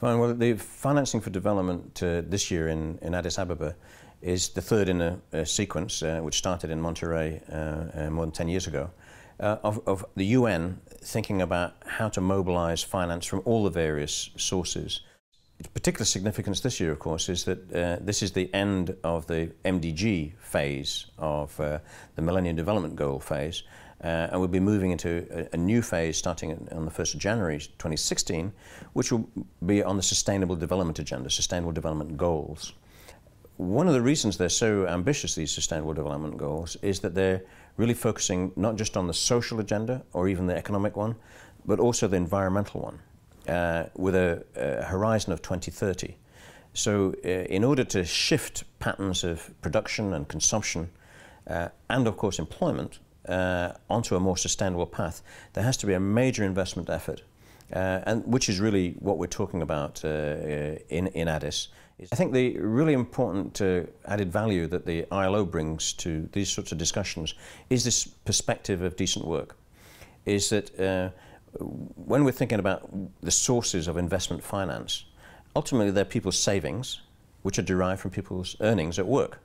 Fine. Well, the financing for development this year in Addis-Ababa is the third in a sequence, which started in Monterey more than 10 years ago, of the UN thinking about how to mobilize finance from all the various sources. Its particular significance this year, of course, is that this is the end of the MDG phase of the Millennium Development Goal phase, and we'll be moving into a new phase starting on the 1st of January 2016, which will be on the Sustainable Development Agenda, Sustainable Development Goals. One of the reasons they're so ambitious, these Sustainable Development Goals, is that they're really focusing not just on the social agenda or even the economic one, but also the environmental one, with a horizon of 2030. So in order to shift patterns of production and consumption, and of course employment, onto a more sustainable path, there has to be a major investment effort, and which is really what we're talking about in Addis. I think the really important added value that the ILO brings to these sorts of discussions is this perspective of decent work. Is that when we're thinking about the sources of investment finance, ultimately they're people's savings, which are derived from people's earnings at work.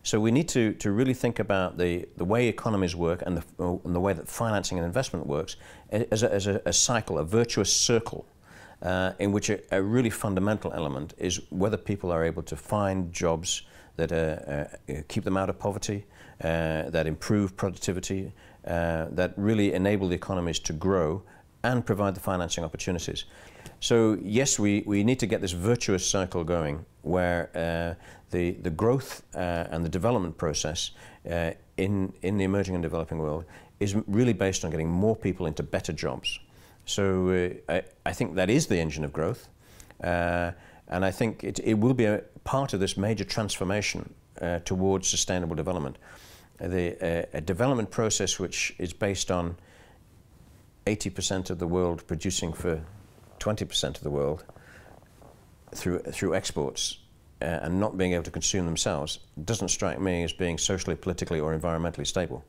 So we need to really think about the way economies work and the way that financing and investment works as a cycle, a virtuous circle, in which a really fundamental element is whether people are able to find jobs that keep them out of poverty, that improve productivity, that really enable the economies to grow and provide the financing opportunities. So yes, we need to get this virtuous cycle going where the growth and the development process in the emerging and developing world is really based on getting more people into better jobs. So I think that is the engine of growth, and I think it will be a part of this major transformation towards sustainable development. A development process which is based on 80% of the world producing for 20% of the world through exports and not being able to consume themselves doesn't strike me as being socially, politically or environmentally stable.